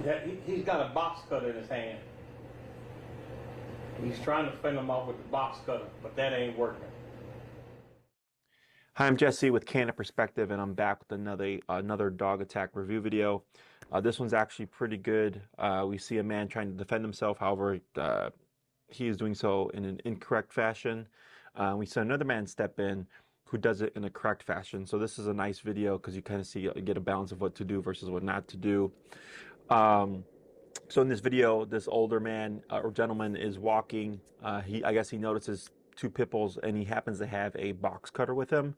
Yeah, he's got a box cutter in his hand. He's trying to fend him off with the box cutter, but that ain't working. Hi, I'm Jesse with Canine Perspective, and I'm back with another dog attack review video. This one's actually pretty good. We see a man trying to defend himself. However, he is doing so in an incorrect fashion. We see another man step in who does it in a correct fashion. So this is a nice video because you kind of get a balance of what to do versus what not to do. So in this video, this older man or gentleman is walking. I guess he notices two pit bulls, and he happens to have a box cutter with him.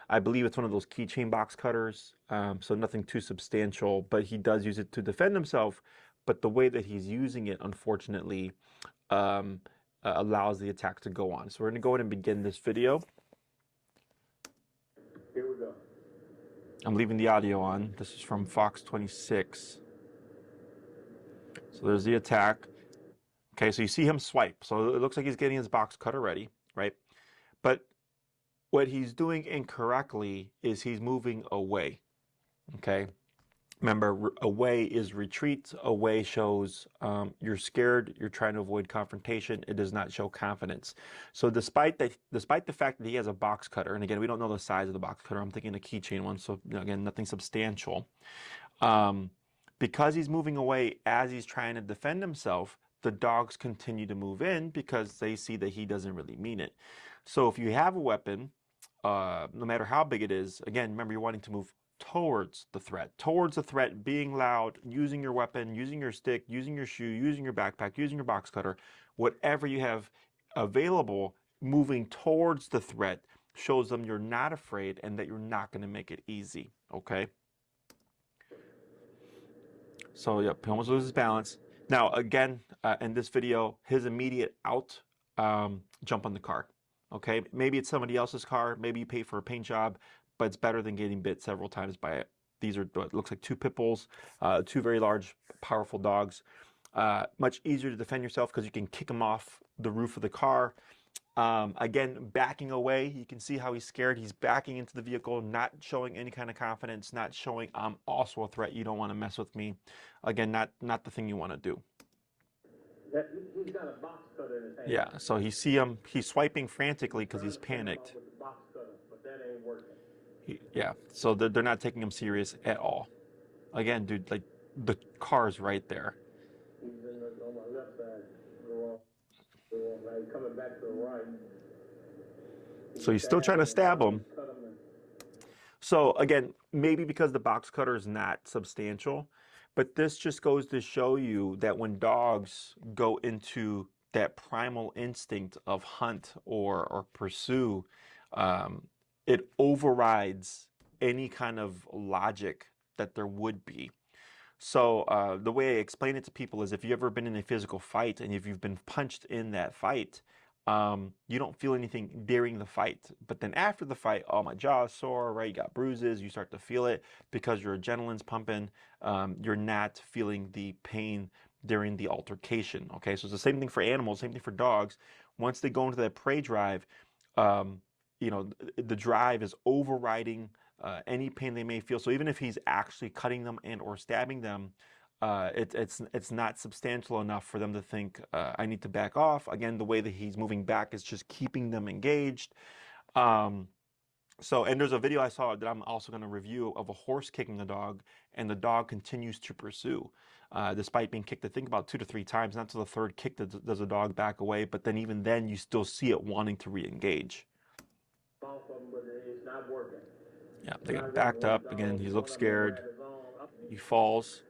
I believe it's one of those keychain box cutters, so nothing too substantial, but he does use it to defend himself. But the way that he's using it, unfortunately, allows the attack to go on. So we're going to go ahead and begin this video. Here we go. I'm leaving the audio on. This is from Fox 26. So there's the attack. Okay, so you see him swipe. So it looks like he's getting his box cutter ready, right? But what he's doing incorrectly is he's moving away. Okay, remember, away is retreat. Away shows you're scared, you're trying to avoid confrontation. It does not show confidence. So despite the fact that he has a box cutter, and again, we don't know the size of the box cutter, I'm thinking a keychain one, so again, nothing substantial. Because he's moving away as he's trying to defend himself, the dogs continue to move in because they see that he doesn't really mean it. So if you have a weapon, no matter how big it is, again, remember, you're wanting to move towards the threat, being loud, using your weapon, using your stick, using your shoe, using your backpack, using your box cutter, whatever you have available, moving towards the threat shows them you're not afraid and that you're not going to make it easy, okay? So, yep, he almost loses his balance. Now, again, in this video, his immediate out, jump on the car. Okay, maybe it's somebody else's car. Maybe you pay for a paint job, but it's better than getting bit several times by it. These are what looks like two pit bulls, two very large, powerful dogs. Much easier to defend yourself because you can kick them off the roof of the car. Again, backing away, you can see how he's scared. He's backing into the vehicle, not showing any kind of confidence, not showing I'm also a threat. You don't want to mess with me. Again, not the thing you want to do. He's got a box cutter in his hand. Yeah, so you see him, he's swiping frantically because he's panicked. With the box cutter, but that ain't working. Yeah, so they're not taking him serious at all. Again, dude, like, the car's right there. He's on my left side. Right, coming back to the right. So he's still trying to stab him. So again, maybe because the box cutter is not substantial, but this just goes to show you that when dogs go into that primal instinct of hunt or pursue, it overrides any kind of logic that there would be. So the way I explain it to people is, if you've ever been in a physical fight and if you've been punched in that fight, you don't feel anything during the fight. But then after the fight, oh, my jaw is sore, right? You got bruises, you start to feel it because your adrenaline's pumping. You're not feeling the pain during the altercation, okay? So it's the same thing for animals, same thing for dogs. Once they go into that prey drive, you know, the drive is overriding any pain they may feel. So even if he's actually cutting them and or stabbing them, it's not substantial enough for them to think I need to back off. Again, the way that he's moving back is just keeping them engaged. And there's a video I saw that I'm also going to review of a horse kicking a dog, and the dog continues to pursue despite being kicked, I think, about 2 to 3 times. Not till the third kick does the dog back away, but then even then you still see it wanting to re-engage. It's not working. Yeah, they got backed up. Again, he looks scared. He falls.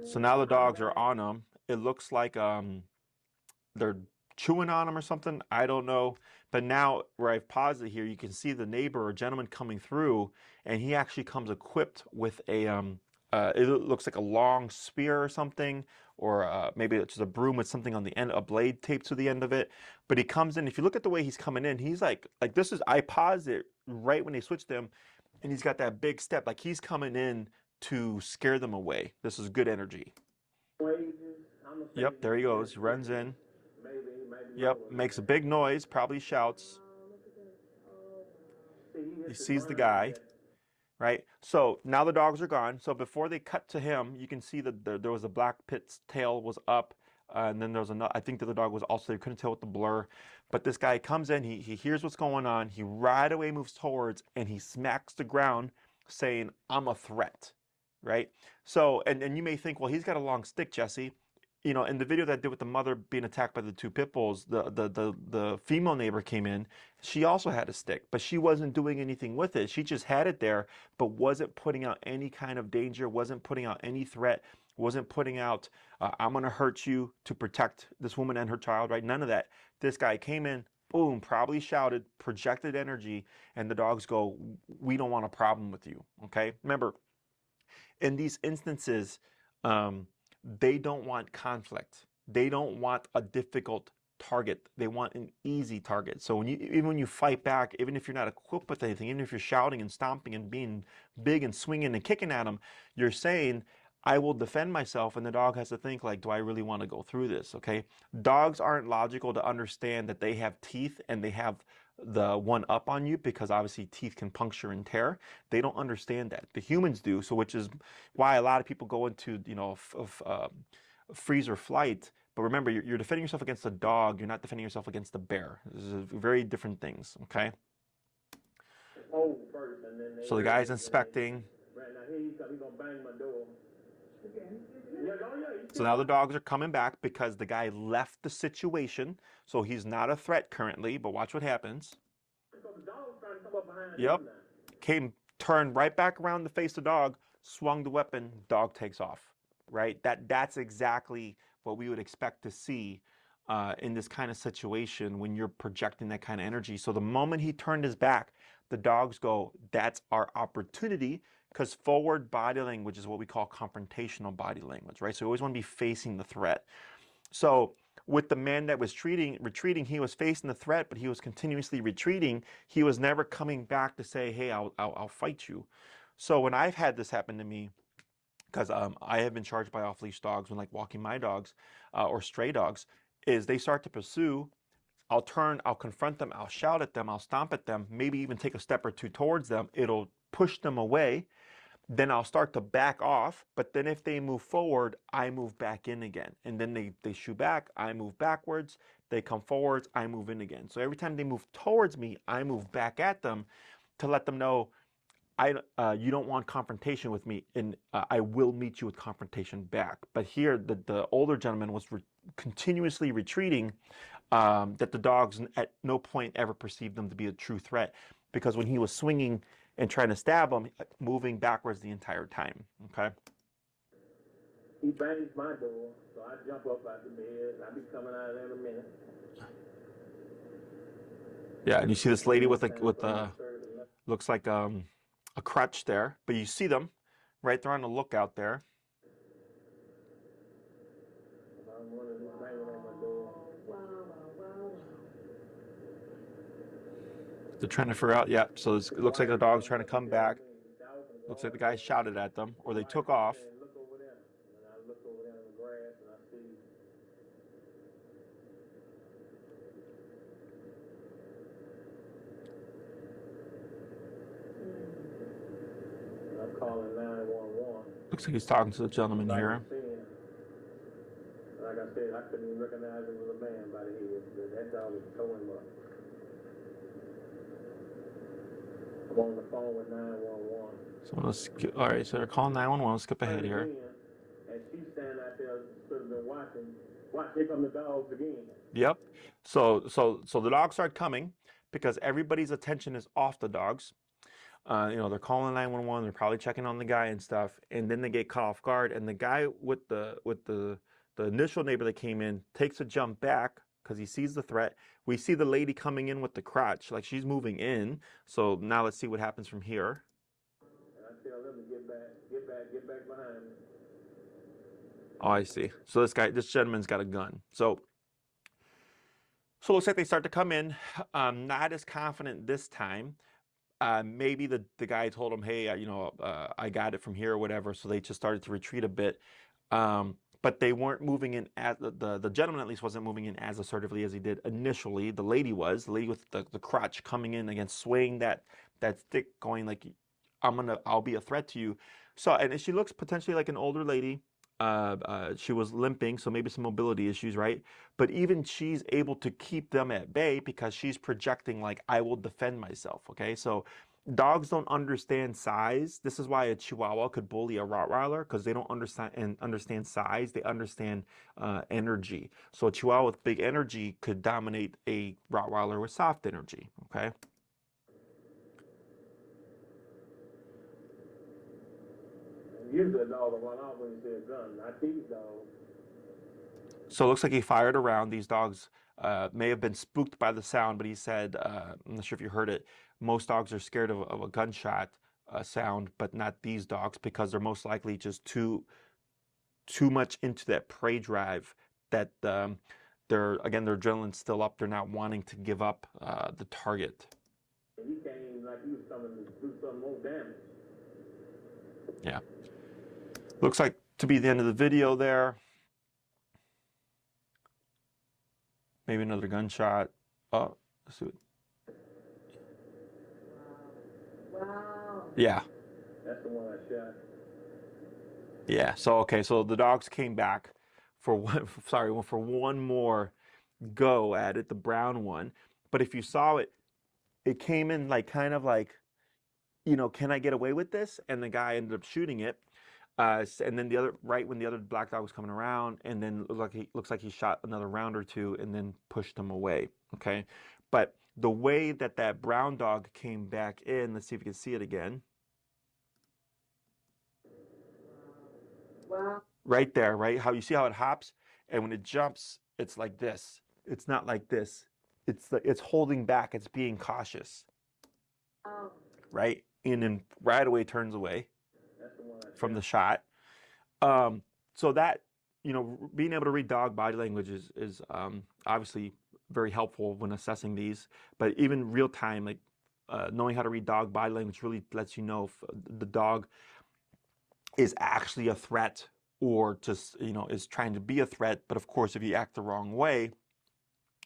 So now the dogs are on him. It looks like they're chewing on him or something. I don't know. But now, where I've paused it here, you can see the neighbor or gentleman coming through, and he actually comes equipped with a, it looks like a long spear or something, or maybe it's just a broom with something on the end, a blade taped to the end of it. But he comes in. If you look at the way he's coming in, he's like this is, I paused it right when they switched him, and he's got that big step, like he's coming in to scare them away. This is good energy. Yep, there he goes. Runs in. Yep, makes a big noise, probably shouts. He sees the guy, right? So now the dogs are gone. So before they cut to him, you can see that there was a black pit's tail was up. And then there was another, I think that the dog was also, you couldn't tell with the blur. But this guy comes in, he hears what's going on. He right away moves towards and he smacks the ground saying, I'm a threat, right? So, and you may think, well, he's got a long stick, Jesse. You know, in the video that I did with the mother being attacked by the two pit bulls, the female neighbor came in. She also had a stick, but she wasn't doing anything with it. She just had it there, but wasn't putting out any kind of danger, wasn't putting out any threat, wasn't putting out, I'm going to hurt you to protect this woman and her child, right? None of that. This guy came in, boom, probably shouted, projected energy, and the dogs go, we don't want a problem with you, okay? Remember, in these instances, they don't want conflict. They don't want a difficult target. They want an easy target. So even when you fight back, even if you're not equipped with anything, even if you're shouting and stomping and being big and swinging and kicking at them, you're saying, I will defend myself, and the dog has to think like, do I really want to go through this, okay? Dogs aren't logical to understand that they have teeth and they have the one up on you, because obviously teeth can puncture and tear. They don't understand that. The humans do, so which is why a lot of people go into, you know, freeze or flight. But remember, you're defending yourself against a dog. You're not defending yourself against a bear. This is very different things, okay? So the guy's inspecting. So now the dogs are coming back because the guy left the situation. So he's not a threat currently, but watch what happens. Yep. Turned right back around to face the dog, swung the weapon, dog takes off, right? That's exactly what we would expect to see in this kind of situation when you're projecting that kind of energy. So the moment he turned his back, the dogs go, that's our opportunity, because forward body language is what we call confrontational body language, right? So you always want to be facing the threat. So with the man that was retreating, he was facing the threat, but he was continuously retreating. He was never coming back to say, hey, I'll fight you. So when I've had this happen to me, because I have been charged by off-leash dogs when like walking my dogs or stray dogs, is they start to pursue. I'll turn, I'll confront them, I'll shout at them, I'll stomp at them, maybe even take a step or two towards them. It'll push them away. Then I'll start to back off, but then if they move forward, I move back in again. And then they shoot back, I move backwards, they come forwards, I move in again. So every time they move towards me, I move back at them to let them know, you don't want confrontation with me, and I will meet you with confrontation back. But here, the older gentleman was continuously retreating, that the dogs at no point ever perceived them to be a true threat, because when he was swinging and trying to stab him, moving backwards the entire time, okay? He bangs my door, so I jump up out the bed. I'll be coming out in a minute. Yeah, and you see this lady with a looks like a crutch there, but you see them, right? They're on the lookout there. They're trying to figure out, yeah, so it looks like the dog's trying to come back. Looks like the guy shouted at them, or they took off. I'm calling 911. Looks like he's talking to the gentleman here. Like I said, I couldn't even recognize him as a man by the head. That dog was towing him up. I'm on the phone with 911. So let's skip, all right, so they're calling 911. Let's skip ahead here. And she's standing out there, should have been watching. Watch, here come the dogs again. Yep. So the dogs start coming because everybody's attention is off the dogs. You know, they're calling 911. They're probably checking on the guy and stuff, and then they get caught off guard. And the guy with the initial neighbor that came in takes a jump back because he sees the threat. We see the lady coming in with the crotch, like she's moving in. So now let's see what happens from here. And I tell them to get back behind me. Oh, I see. So this gentleman's got a gun. So it looks like they start to come in. Not as confident this time. Maybe the guy told him, hey, I got it from here or whatever. So they just started to retreat a bit. But they weren't moving in as the gentleman at least wasn't moving in as assertively as he did initially. The lady was. The lady with the crotch coming in again, swaying that stick, going like, I'll be a threat to you. So, and she looks potentially like an older lady. She was limping, so maybe some mobility issues, right? But even she's able to keep them at bay because she's projecting like, I will defend myself. Okay, so dogs don't understand size. This is why a Chihuahua could bully a Rottweiler, because they don't understand size. They understand energy. So a Chihuahua with big energy could dominate a Rottweiler with soft energy. Okay. Usually a dog will run off when you see a gun, not these dogs. So it looks like he fired around. These dogs may have been spooked by the sound, but he said, I'm not sure if you heard it, most dogs are scared of a gunshot sound, but not these dogs, because they're most likely just too much into that prey drive that their adrenaline's still up. They're not wanting to give up the target. He came like he was coming to do some more damage. Yeah. Looks like to be the end of the video there. Maybe another gunshot. Oh, let's do it. Wow. Yeah. That's the one I shot. Yeah. So okay. So the dogs came back for one. Sorry, for one more go at it. The brown one. But if you saw it, it came in like kind of like, can I get away with this? And the guy ended up shooting it. And then when the other black dog was coming around, and then looks like he shot another round or two, and then pushed him away. Okay, but the way that brown dog came back in, let's see if you can see it again. Wow. Right there, right? How you see how it hops, and when it jumps, it's like this. It's not like this. It's holding back. It's being cautious. Oh. Right, and then right away turns away from the shot. So that, being able to read dog body language is obviously very helpful when assessing these. But even real time, like knowing how to read dog body language really lets you know if the dog is actually a threat or just, is trying to be a threat. But of course, if you act the wrong way,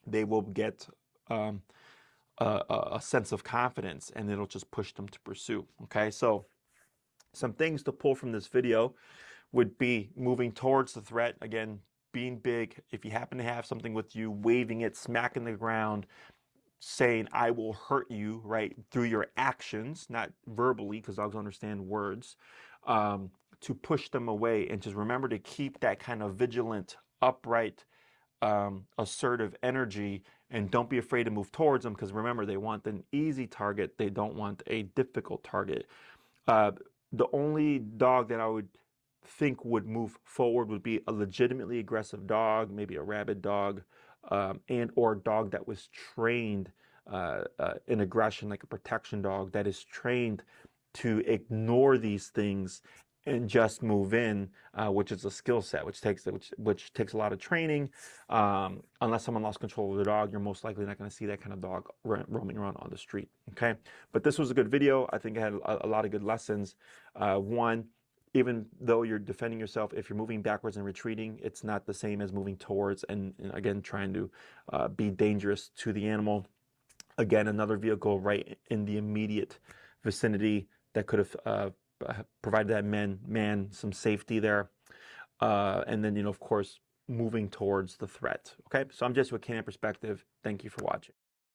they will get a sense of confidence, and it'll just push them to pursue. Okay, so some things to pull from this video would be moving towards the threat. Again, being big. If you happen to have something with you, waving it, smacking the ground, saying, I will hurt you, right, through your actions, not verbally, because dogs understand words, to push them away. And just remember to keep that kind of vigilant, upright, assertive energy, and don't be afraid to move towards them, because remember, they want an easy target. They don't want a difficult target. The only dog that I would think would move forward would be a legitimately aggressive dog, maybe a rabid dog, and or a dog that was trained in aggression, like a protection dog that is trained to ignore these things and just move in, which is a skill set, which takes a lot of training. Unless someone lost control of the dog, you're most likely not going to see that kind of dog roaming around on the street. Okay, but this was a good video. I think it had a lot of good lessons. One, even though you're defending yourself, if you're moving backwards and retreating, it's not the same as moving towards and again trying to be dangerous to the animal. Again, another vehicle right in the immediate vicinity that could have provided that man some safety there. And then, of course, moving towards the threat. Okay, so I'm Jesse with Canine Perspective. Thank you for watching.